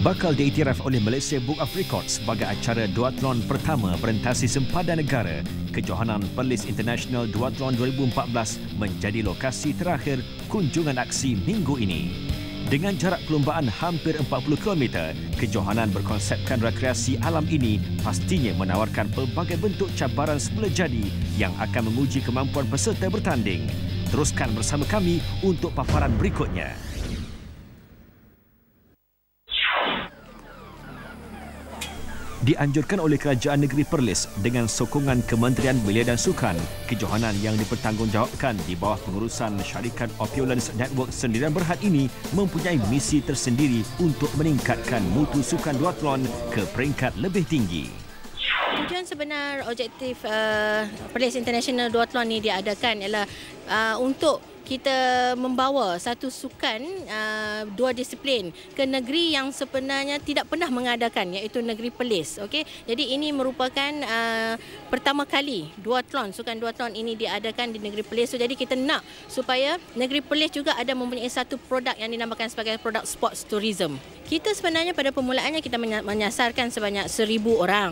Bakal diiktiraf oleh Malaysia Book of Records sebagai acara duathlon pertama berentasi sempadan negara, Kejohanan Perlis International Duathlon 2014 menjadi lokasi terakhir kunjungan aksi minggu ini. Dengan jarak perlumbaan hampir 40 km, kejohanan berkonsepkan rekreasi alam ini pastinya menawarkan pelbagai bentuk cabaran semula jadi yang akan menguji kemampuan peserta bertanding. Teruskan bersama kami untuk paparan berikutnya. Dianjurkan oleh Kerajaan Negeri Perlis dengan sokongan Kementerian Belia dan Sukan, kejohanan yang dipertanggungjawabkan di bawah pengurusan syarikat Opulence Network Sendirian Berhad ini mempunyai misi tersendiri untuk meningkatkan mutu sukan duathlon ke peringkat lebih tinggi. Tujuan sebenar objektif Perlis International Duathlon ini diadakan ialah untuk kita membawa satu sukan dua disiplin ke negeri yang sebenarnya tidak pernah mengadakan, iaitu negeri Perlis. Okey, jadi ini merupakan pertama kali sukan duathlon ini diadakan di negeri Perlis. So, jadi kita nak supaya negeri Perlis juga ada mempunyai satu produk yang dinamakan sebagai produk sports tourism. Kita sebenarnya pada permulaannya kita menyasarkan sebanyak 1,000 orang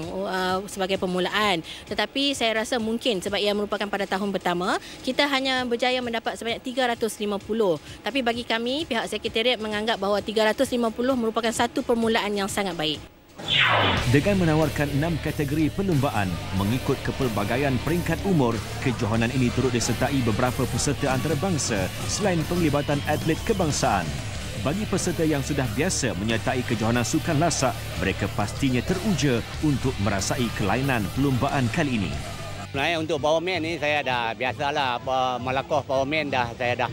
sebagai permulaan. Tetapi saya rasa mungkin sebab ia merupakan pada tahun pertama, kita hanya berjaya mendapat sebanyak 350. Tapi bagi kami, pihak sekretariat menganggap bahawa 350 merupakan satu permulaan yang sangat baik. Dengan menawarkan 6 kategori perlumbaan mengikut kepelbagaian peringkat umur, kejohanan ini turut disertai beberapa peserta antarabangsa selain penglibatan atlet kebangsaan. Bagi peserta yang sudah biasa menyertai kejohanan sukan lasak, mereka pastinya teruja untuk merasai kelainan perlumbaan kali ini. Sebenarnya untuk powerman ni saya dah biasalah melakoh powerman saya dah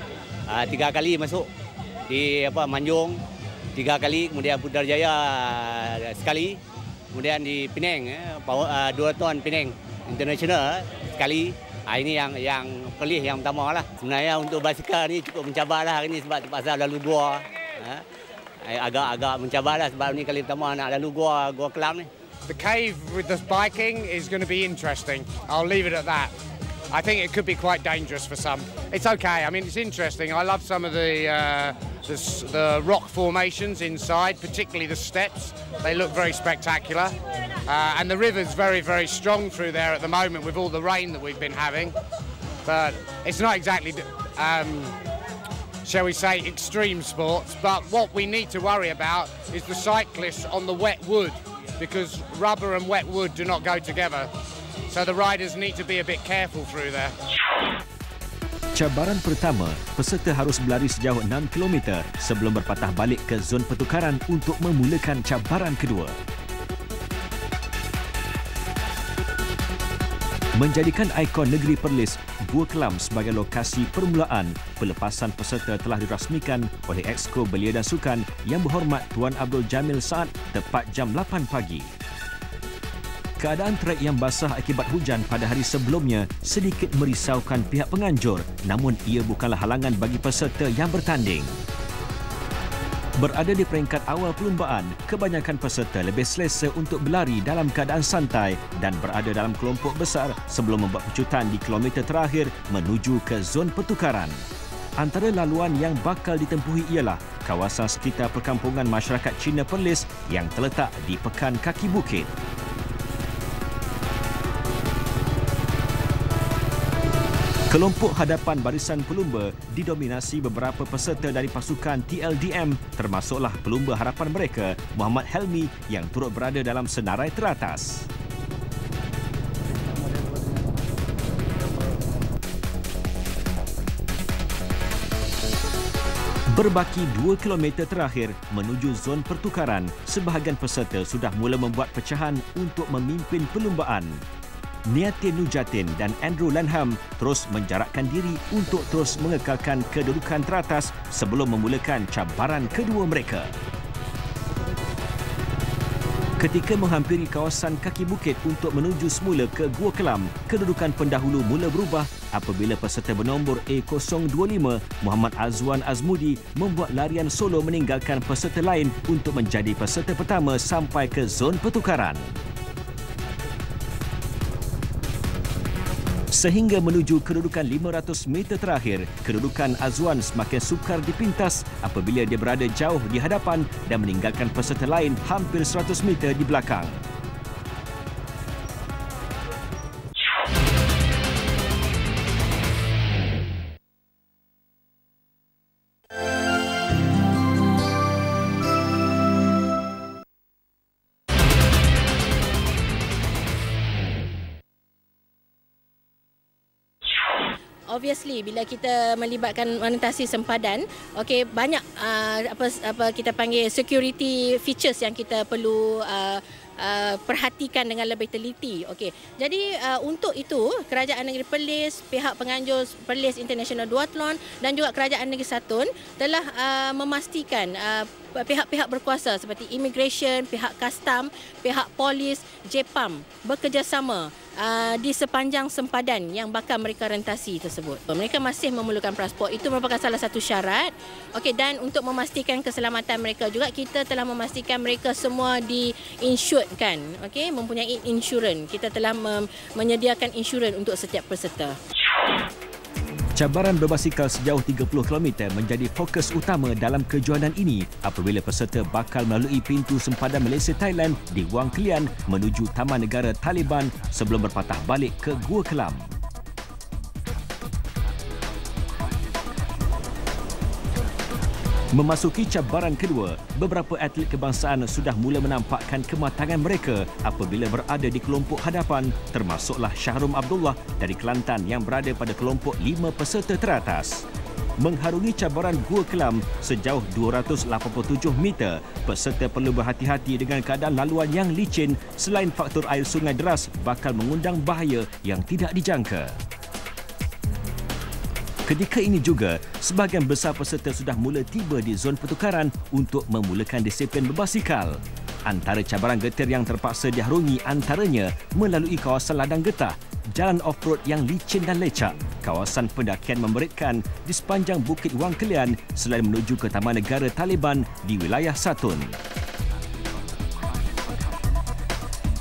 3 kali masuk di Manjung 3 kali, kemudian Putrajaya sekali, kemudian di Penang duathlon Penang International sekali. Ini yang Perlis yang pertama lah. Sebenarnya untuk basikal ni cukup mencabarlah hari ni sebab terpaksa lalu gua. Agak mencabarlah sebab ni kali pertama nak lalu gua Kelam ni. The cave with the biking is going to be interesting. I'll leave it at that. I think it could be quite dangerous for some. It's okay. I mean, it's interesting. I love some of the rock formations inside, particularly the steps. They look very spectacular. And the river's very, very strong through there at the moment with all the rain that we've been having. But it's not exactly, shall we say, extreme sports. But what we need to worry about is the cyclists on the wet wood, because rubber and wet wood do not go together. So the riders need to be a bit careful through there. Cabaran pertama, peserta harus berlari sejauh 6 km sebelum berpatah balik ke zon pertukaran untuk memulakan cabaran kedua. Menjadikan ikon negeri Perlis, Gua Kelam sebagai lokasi permulaan, pelepasan peserta telah dirasmikan oleh Exco Belia dan Sukan Yang Berhormat Tuan Abdul Jamil Saad tepat jam 8 pagi. Keadaan trek yang basah akibat hujan pada hari sebelumnya sedikit merisaukan pihak penganjur, namun ia bukanlah halangan bagi peserta yang bertanding. Berada di peringkat awal perlumbaan, kebanyakan peserta lebih selesa untuk berlari dalam keadaan santai dan berada dalam kelompok besar sebelum membuat pecutan di kilometer terakhir menuju ke zon pertukaran. Antara laluan yang bakal ditempuhi ialah kawasan sekitar perkampungan masyarakat Cina Perlis yang terletak di Pekan Kaki Bukit. Kelompok hadapan barisan pelumba didominasi beberapa peserta dari pasukan TLDM, termasuklah pelumba harapan mereka, Muhammad Helmi yang turut berada dalam senarai teratas. Berbaki 2 km terakhir menuju zon pertukaran, sebahagian peserta sudah mula membuat pecahan untuk memimpin perlumbaan. Niatin Nujatin dan Andrew Lanham terus menjarakkan diri untuk terus mengekalkan kedudukan teratas sebelum memulakan cabaran kedua mereka. Ketika menghampiri kawasan kaki bukit untuk menuju semula ke Gua Kelam, kedudukan pendahulu mula berubah apabila peserta bernombor A025 Muhammad Azwan Azmudi membuat larian solo meninggalkan peserta lain untuk menjadi peserta pertama sampai ke zon pertukaran. Sehingga menuju kedudukan 500 meter terakhir, kedudukan Azwan semakin sukar dipintas apabila dia berada jauh di hadapan dan meninggalkan peserta lain hampir 100 meter di belakang. Obviously bila kita melibatkan orientasi sempadan, okey, banyak apa kita panggil security features yang kita perlu perhatikan dengan lebih teliti. Okey. Jadi untuk itu Kerajaan Negeri Perlis, pihak penganjur Perlis International Duathlon dan juga Kerajaan Negeri Satun telah memastikan pihak-pihak berkuasa seperti immigration, pihak kastam, pihak polis, JPAM bekerjasama di sepanjang sempadan yang bakal mereka rentasi tersebut. Mereka masih memerlukan pasport. Itu merupakan salah satu syarat. Okey, dan untuk memastikan keselamatan mereka juga, kita telah memastikan mereka semua di-insured kan. Okey, mempunyai insurans. Kita telah menyediakan insurans untuk setiap peserta. Cabaran berbasikal sejauh 30 km menjadi fokus utama dalam kejohanan ini apabila peserta bakal melalui pintu sempadan Malaysia-Thailand di Wang Kelian menuju Taman Negara Taliban sebelum berpatah balik ke Gua Kelam. Memasuki cabaran kedua, beberapa atlet kebangsaan sudah mula menampakkan kematangan mereka apabila berada di kelompok hadapan, termasuklah Syahrum Abdullah dari Kelantan yang berada pada kelompok 5 peserta teratas. Mengharungi cabaran Gua Kelam sejauh 287 meter, peserta perlu berhati-hati dengan keadaan laluan yang licin selain faktor air sungai deras bakal mengundang bahaya yang tidak dijangka. Ketika ini juga, sebahagian besar peserta sudah mula tiba di zon pertukaran untuk memulakan disiplin berbasikal. Antara cabaran getir yang terpaksa diharungi antaranya melalui kawasan ladang getah, jalan off-road yang licin dan lecak, kawasan pendakian memberitkan di sepanjang Bukit Wang Kelian selain menuju ke Taman Negara Taliban di wilayah Satun.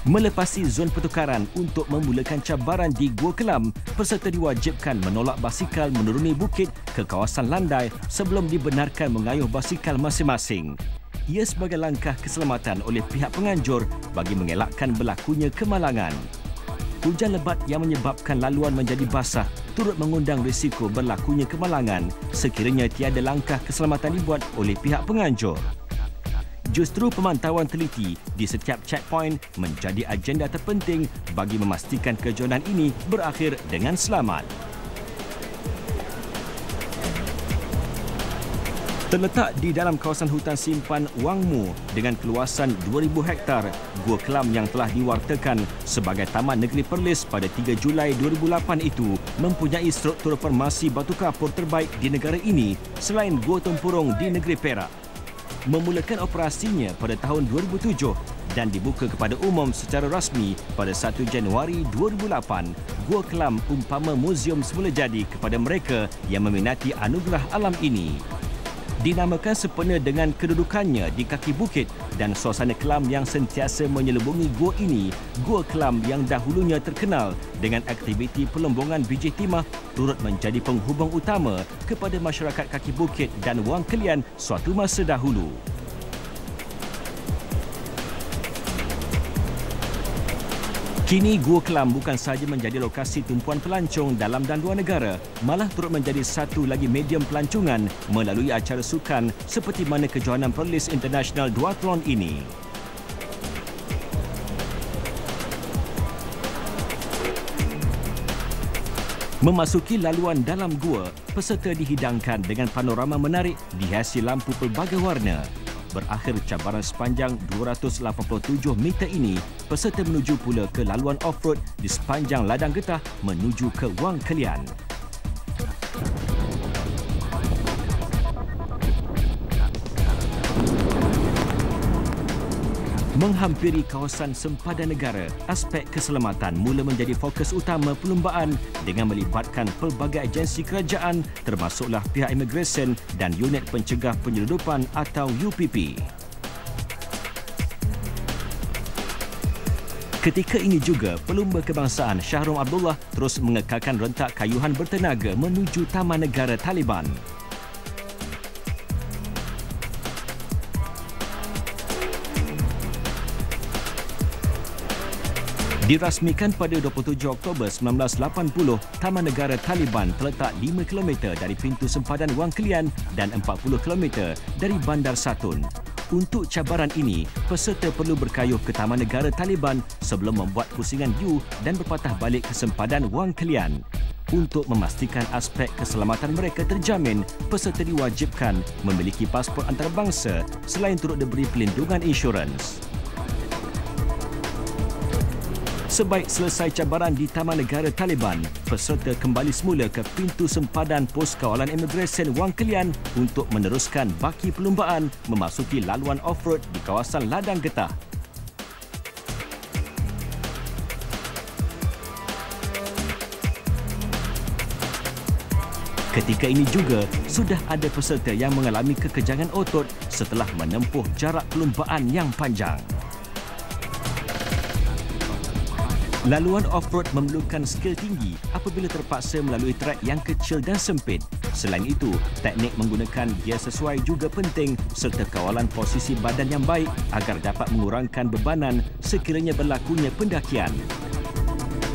Melepasi zon pertukaran untuk memulakan cabaran di Gua Kelam, peserta diwajibkan menolak basikal menuruni bukit ke kawasan landai sebelum dibenarkan mengayuh basikal masing-masing. Ia sebagai langkah keselamatan oleh pihak penganjur bagi mengelakkan berlakunya kemalangan. Hujan lebat yang menyebabkan laluan menjadi basah turut mengundang risiko berlakunya kemalangan sekiranya tiada langkah keselamatan dibuat oleh pihak penganjur. Justru pemantauan teliti di setiap checkpoint menjadi agenda terpenting bagi memastikan kejohanan ini berakhir dengan selamat. Terletak di dalam kawasan hutan simpan Wang Mu dengan keluasan 2,000 hektar, Gua Kelam yang telah diwartakan sebagai Taman Negeri Perlis pada 3 Julai 2008 itu mempunyai struktur formasi batu kapur terbaik di negara ini selain Gua Tempurung di negeri Perak. Memulakan operasinya pada tahun 2007 dan dibuka kepada umum secara rasmi pada 1 Januari 2008, Gua Kelam umpama muzium semula jadi kepada mereka yang meminati anugerah alam ini. Dinamakan sempena dengan kedudukannya di kaki bukit dan suasana kelam yang sentiasa menyelubungi gua ini, Gua Kelam yang dahulunya terkenal dengan aktiviti pelombongan biji timah turut menjadi penghubung utama kepada masyarakat kaki bukit dan Wang Kelian suatu masa dahulu. Kini Gua Kelam bukan sahaja menjadi lokasi tumpuan pelancong dalam dan luar negara, malah turut menjadi satu lagi medium pelancongan melalui acara sukan seperti mana kejohanan Perlis International Duathlon ini. Memasuki laluan dalam gua, peserta dihidangkan dengan panorama menarik dihiasi lampu pelbagai warna. Berakhir cabaran sepanjang 287 meter ini, peserta menuju pula ke laluan off-road di sepanjang ladang getah menuju ke Wang Kelian. Menghampiri kawasan sempadan negara, aspek keselamatan mula menjadi fokus utama perlombaan dengan melibatkan pelbagai agensi kerajaan termasuklah pihak imigresen dan unit pencegah penyeludupan atau UPP. Ketika ini juga, pelumba kebangsaan Shahrum Abdullah terus mengekalkan rentak kayuhan bertenaga menuju Taman Negara Taliban. Dirasmikan pada 27 Oktober 1980, Taman Negara Taliban terletak 5 km dari pintu sempadan Wang Kelian dan 40 km dari Bandar Satun. Untuk cabaran ini, peserta perlu berkayuh ke Taman Negara Taliban sebelum membuat pusingan U dan berpatah balik ke sempadan Wang Kelian. Untuk memastikan aspek keselamatan mereka terjamin, peserta diwajibkan memiliki pasport antarabangsa selain turut diberi pelindungan insurans. Sebaik selesai cabaran di Taman Negara Taliban, peserta kembali semula ke pintu sempadan pos kawalan imigresen Wang Kelian untuk meneruskan baki perlumbaan memasuki laluan off-road di kawasan Ladang Getah. Ketika ini juga, sudah ada peserta yang mengalami kekejangan otot setelah menempuh jarak perlumbaan yang panjang. Laluan off-road memerlukan skil tinggi apabila terpaksa melalui trek yang kecil dan sempit. Selain itu, teknik menggunakan gear sesuai juga penting serta kawalan posisi badan yang baik agar dapat mengurangkan bebanan sekiranya berlakunya pendakian.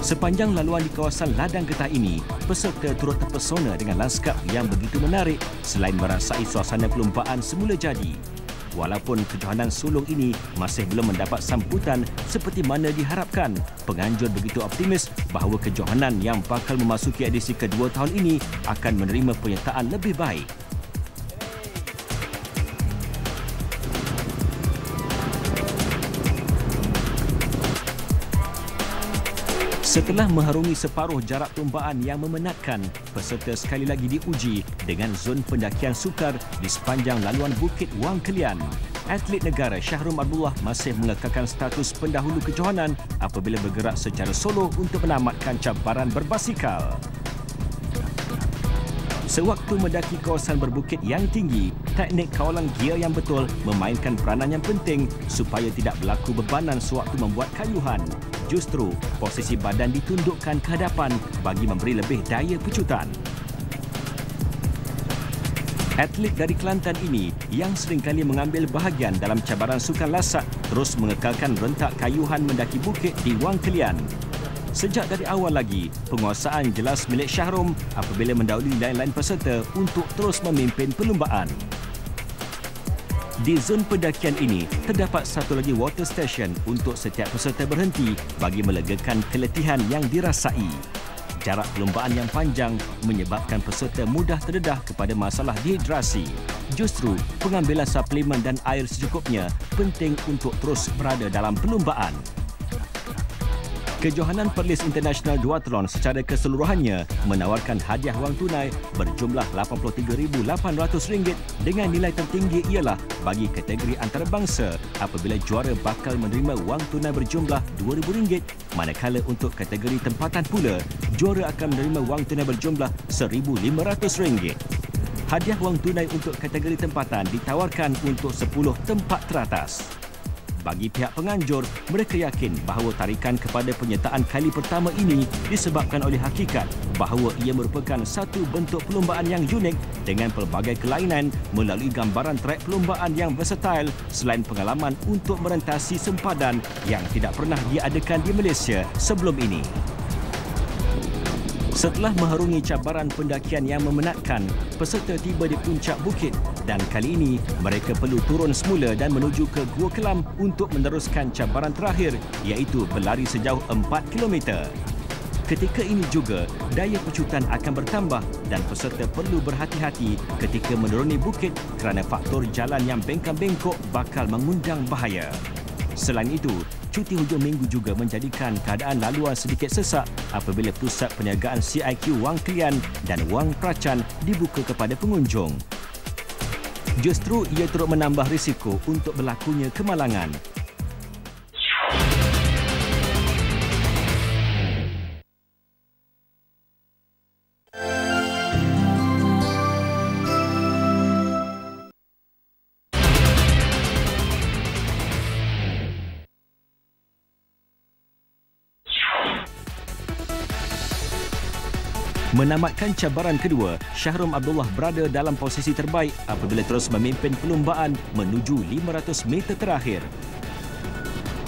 Sepanjang laluan di kawasan Ladang Getah ini, peserta turut terpesona dengan lanskap yang begitu menarik selain merasai suasana perlumbaan semula jadi. Walaupun kejohanan sulung ini masih belum mendapat sambutan seperti mana diharapkan, penganjur begitu optimis bahawa kejohanan yang bakal memasuki edisi kedua tahun ini akan menerima penyertaan lebih baik. Setelah mengharungi separuh jarak perlumbaan yang memenatkan, peserta sekali lagi diuji dengan zon pendakian sukar di sepanjang laluan Bukit Wang Kelian. Atlet negara Shahrum Abdullah masih mengekalkan status pendahulu kejohanan apabila bergerak secara solo untuk menamatkan cabaran berbasikal. Sewaktu mendaki kawasan berbukit yang tinggi, teknik kawalan gear yang betul memainkan peranan yang penting supaya tidak berlaku bebanan sewaktu membuat kayuhan. Justru, posisi badan ditundukkan ke hadapan bagi memberi lebih daya pecutan. Atlet dari Kelantan ini yang seringkali mengambil bahagian dalam cabaran sukan lasak terus mengekalkan rentak kayuhan mendaki bukit di Wang Kelian. Sejak dari awal lagi, penguasaan jelas milik Shahrum apabila mendahului lain-lain peserta untuk terus memimpin perlumbaan. Di zon pendakian ini, terdapat satu lagi water station untuk setiap peserta berhenti bagi melegakan keletihan yang dirasai. Jarak perlumbaan yang panjang menyebabkan peserta mudah terdedah kepada masalah dehidrasi. Justru, pengambilan suplemen dan air secukupnya penting untuk terus berada dalam perlumbaan. Kejohanan Perlis International Duathlon secara keseluruhannya menawarkan hadiah wang tunai berjumlah RM83,800 dengan nilai tertinggi ialah bagi kategori antarabangsa apabila juara bakal menerima wang tunai berjumlah RM2,000 manakala untuk kategori tempatan pula juara akan menerima wang tunai berjumlah RM1,500. Hadiah wang tunai untuk kategori tempatan ditawarkan untuk 10 tempat teratas. Bagi pihak penganjur, mereka yakin bahawa tarikan kepada penyertaan kali pertama ini disebabkan oleh hakikat bahawa ia merupakan satu bentuk perlumbaan yang unik dengan pelbagai kelainan melalui gambaran trek perlumbaan yang versatile selain pengalaman untuk merentasi sempadan yang tidak pernah diadakan di Malaysia sebelum ini. Setelah mengharungi cabaran pendakian yang memenatkan, peserta tiba di puncak bukit dan kali ini mereka perlu turun semula dan menuju ke Gua Kelam untuk meneruskan cabaran terakhir iaitu berlari sejauh 4 km. Ketika ini juga, daya pecutan akan bertambah dan peserta perlu berhati-hati ketika menuruni bukit kerana faktor jalan yang bengkak-bengkok bakal mengundang bahaya. Selain itu, cuti hujung minggu juga menjadikan keadaan laluan sedikit sesak apabila pusat perniagaan CIQ Wang Kelian dan Wang Pracan dibuka kepada pengunjung. Justru ia turut menambah risiko untuk berlakunya kemalangan. Menamatkan cabaran kedua, Shahrum Abdullah berada dalam posisi terbaik apabila terus memimpin perlumbaan menuju 500 meter terakhir.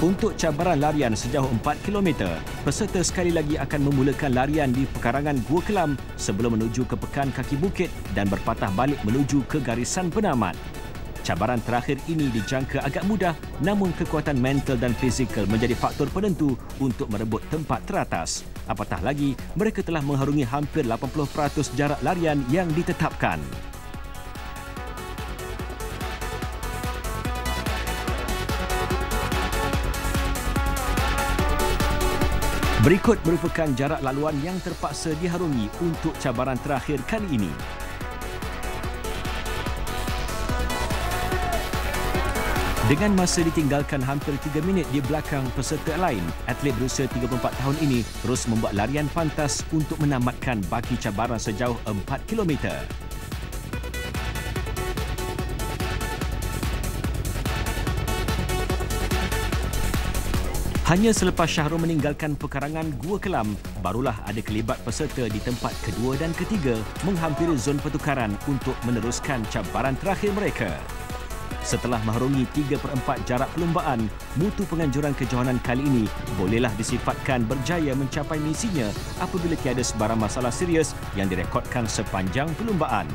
Untuk cabaran larian sejauh 4 km, peserta sekali lagi akan memulakan larian di pekarangan Gua Kelam sebelum menuju ke pekan kaki bukit dan berpatah balik menuju ke garisan penamat. Cabaran terakhir ini dijangka agak mudah, namun kekuatan mental dan fizikal menjadi faktor penentu untuk merebut tempat teratas. Apatah lagi, mereka telah mengharungi hampir 80% jarak larian yang ditetapkan. Berikut merupakan jarak laluan yang terpaksa diharungi untuk cabaran terakhir kali ini. Dengan masa ditinggalkan hampir 3 minit di belakang peserta lain, atlet berusia 34 tahun ini terus membuat larian pantas untuk menamatkan baki cabaran sejauh 4 km. Hanya selepas Shahrum meninggalkan pekarangan Gua Kelam, barulah ada kelibat peserta di tempat kedua dan ketiga menghampiri zon pertukaran untuk meneruskan cabaran terakhir mereka. Setelah mengharungi 3/4 jarak perlumbaan, mutu penganjuran kejohanan kali ini bolehlah disifatkan berjaya mencapai misinya apabila tiada sebarang masalah serius yang direkodkan sepanjang perlumbaan.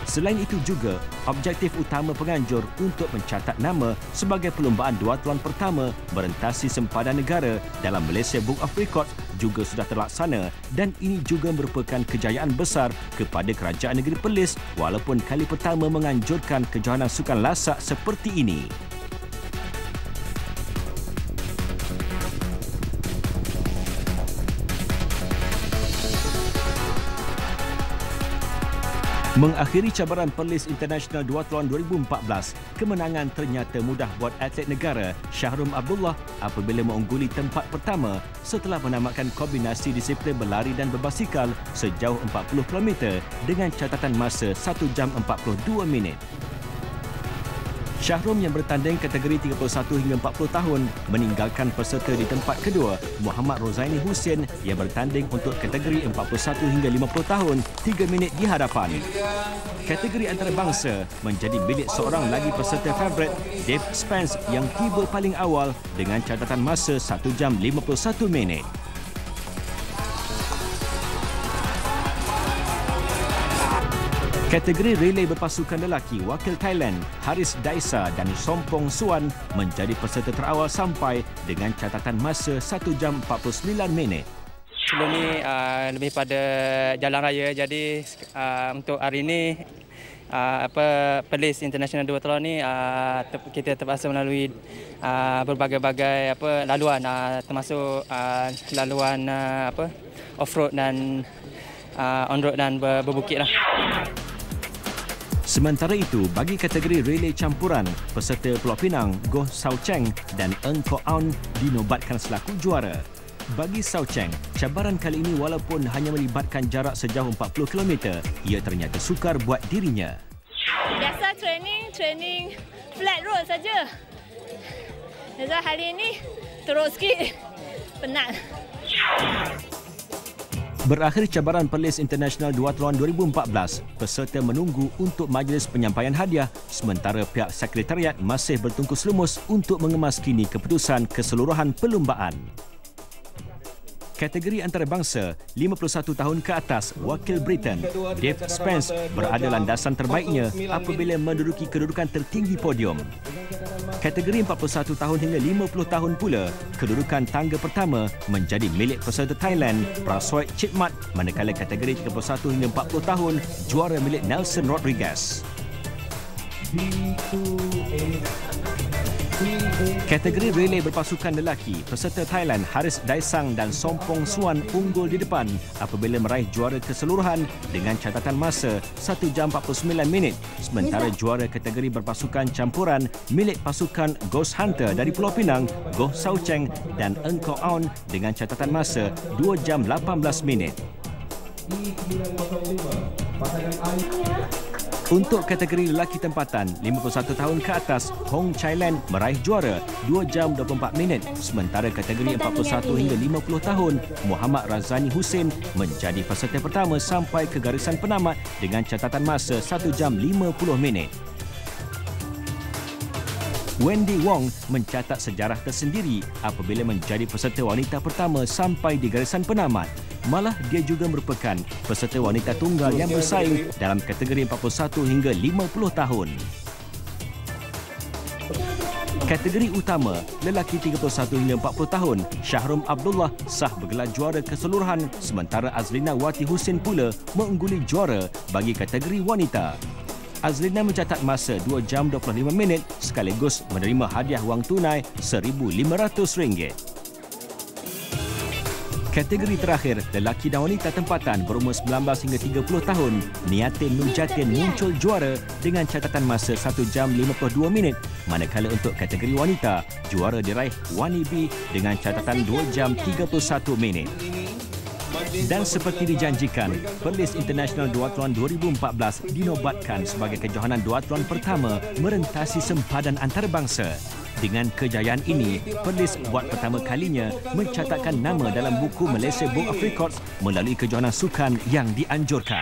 Selain itu juga, objektif utama penganjur untuk mencatat nama sebagai perlumbaan duathlon pertama merentasi sempadan negara dalam Malaysia Book of Records juga sudah terlaksana dan ini juga merupakan kejayaan besar kepada Kerajaan Negeri Perlis walaupun kali pertama menganjurkan kejohanan sukan lasak seperti ini. Mengakhiri cabaran Perlis International Duathlon 2014, kemenangan ternyata mudah buat atlet negara Shahrum Abdullah apabila mengungguli tempat pertama setelah menamatkan kombinasi disiplin berlari dan berbasikal sejauh 40 km dengan catatan masa 1 jam 42 minit. Shahrum yang bertanding kategori 31 hingga 40 tahun meninggalkan peserta di tempat kedua Muhammad Rozaini Hussein yang bertanding untuk kategori 41 hingga 50 tahun 3 minit di hadapan. Kategori antarabangsa menjadi milik seorang lagi peserta favorit Dave Spence yang tiba paling awal dengan catatan masa 1 jam 51 minit. Kategori relay berpasukan lelaki, wakil Thailand Haris Daisa dan Sompong Suan menjadi peserta terawal sampai dengan catatan masa 1 jam 49 minit. Sebelum ni lebih pada jalan raya, jadi untuk hari ini Perlis International Duathlon ni kita terpaksa melalui berbagai-bagai laluan termasuk laluan off-road dan on-road dan berbukit lah. Sementara itu, bagi kategori relay campuran, peserta Pulau Pinang, Goh Sao Cheng dan Eng Kok Aun dinobatkan selaku juara. Bagi Sao Cheng, cabaran kali ini walaupun hanya melibatkan jarak sejauh 40 km, ia ternyata sukar buat dirinya. Biasa training flat road saja. Jadi hari ini teruk sikit, penat. Berakhir cabaran Perlis International Duathlon 2014, peserta menunggu untuk majlis penyampaian hadiah sementara pihak sekretariat masih bertungkus lumus untuk mengemaskini keputusan keseluruhan perlumbaan. Kategori antarabangsa, 51 tahun ke atas, wakil Britain Dave Spence berada landasan terbaiknya apabila menduduki kedudukan tertinggi podium. Kategori 41 tahun hingga 50 tahun pula, kedudukan tangga pertama menjadi milik peserta Thailand Prasoy Chitmat, manakala kategori 31 hingga 40 tahun juara milik Nelson Rodriguez. Kategori relay berpasukan lelaki, peserta Thailand Haris Daisang dan Sompong Suan unggul di depan apabila meraih juara keseluruhan dengan catatan masa 1 jam 49 minit. Sementara juara kategori berpasukan campuran milik pasukan Ghost Hunter dari Pulau Pinang, Goh Sao Cheng dan Eng Kok Aun dengan catatan masa 2 jam 18 minit. Untuk kategori lelaki tempatan 51 tahun ke atas, Hong Chai Lan meraih juara 2 jam 24 minit. Sementara kategori 41 hingga 50 tahun, Muhammad Razani Hussein menjadi peserta pertama sampai ke garisan penamat dengan catatan masa 1 jam 50 minit. Wendy Wong mencatat sejarah tersendiri apabila menjadi peserta wanita pertama sampai di garisan penamat. Malah dia juga merupakan peserta wanita tunggal yang bersaing dalam kategori 41 hingga 50 tahun. Kategori utama, lelaki 31 hingga 40 tahun, Syahrum Abdullah sah bergelar juara keseluruhan sementara Azlina Wati Husin pula mengungguli juara bagi kategori wanita. Azlina mencatat masa 2 jam 25 minit sekaligus menerima hadiah wang tunai RM1,500. Kategori terakhir, lelaki dan wanita tempatan berumur 19 hingga 30 tahun, Niatin Nujatin muncul juara dengan catatan masa 1 jam 52 minit. Manakala untuk kategori wanita, juara diraih Wani B dengan catatan 2 jam 31 minit. Dan seperti dijanjikan, Perlis International Duathlon 2014 dinobatkan sebagai kejohanan duathlon pertama merentasi sempadan antarabangsa. Dengan kejayaan ini, Perlis buat pertama kalinya mencatatkan nama dalam buku Malaysia Book of Records melalui kejohanan sukan yang dianjurkan.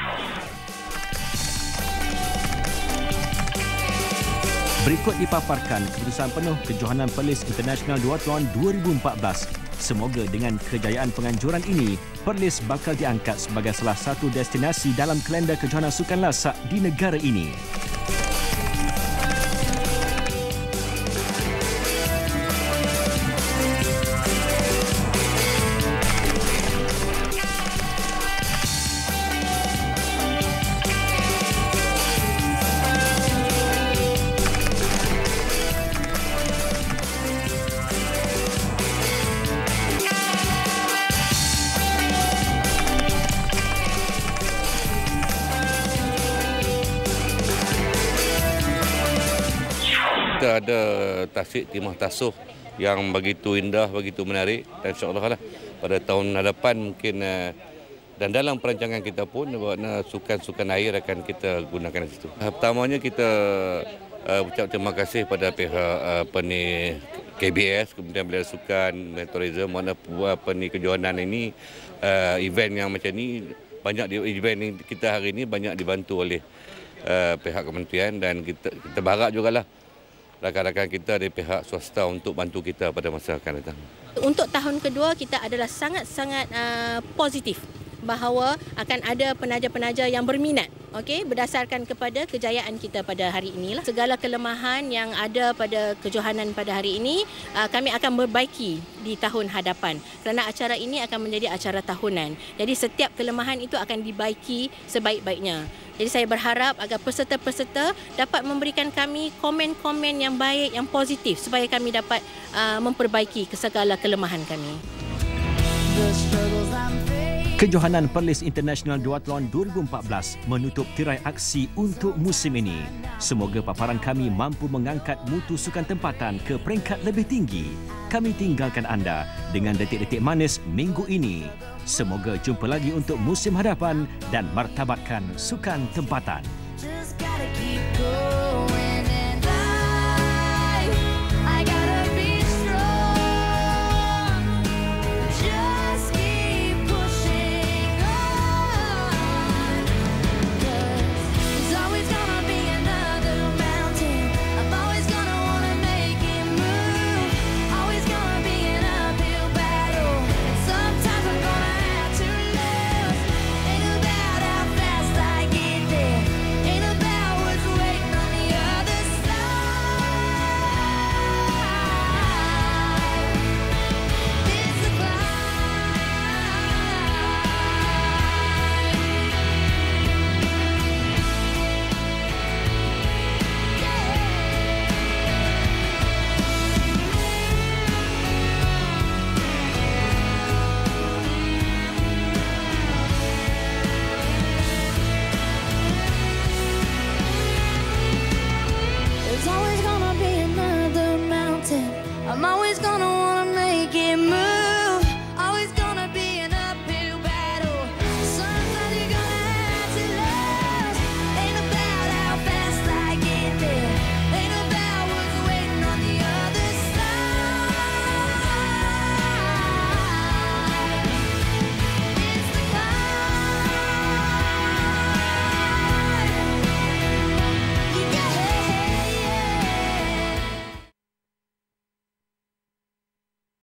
Berikut dipaparkan keputusan penuh kejohanan Perlis International Duathlon 2014. Semoga dengan kejayaan penganjuran ini, Perlis bakal diangkat sebagai salah satu destinasi dalam kalender kejohanan sukan lasak di negara ini. Kita ada tasik timah tasuh yang begitu indah, begitu menarik dan insya-Allah lah pada tahun hadapan mungkin dan dalam perancangan kita pun sukan-sukan air akan kita gunakan di situ. Pertamanya kita ucap terima kasih pada pihak KBS, Kementerian Belia Sukan dan Tourism mana kejohanan ini event yang macam ni event kita hari ini banyak dibantu oleh pihak kementerian dan kita berharap jugalah rakan-rakan kita dari pihak swasta untuk bantu kita pada masa akan datang. Untuk tahun kedua kita adalah sangat-sangat positif bahawa akan ada penaja-penaja yang berminat, okey, berdasarkan kepada kejayaan kita pada hari inilah. Segala kelemahan yang ada pada kejohanan pada hari ini kami akan memperbaiki di tahun hadapan kerana acara ini akan menjadi acara tahunan. Jadi setiap kelemahan itu akan dibaiki sebaik-baiknya. Jadi saya berharap agar peserta-peserta dapat memberikan kami komen-komen yang baik, yang positif supaya kami dapat memperbaiki segala kelemahan kami. Kejohanan Perlis International Duathlon 2014 menutup tirai aksi untuk musim ini. Semoga paparan kami mampu mengangkat mutu sukan tempatan ke peringkat lebih tinggi. Kami tinggalkan anda dengan detik-detik manis minggu ini. Semoga jumpa lagi untuk musim hadapan dan martabatkan sukan tempatan.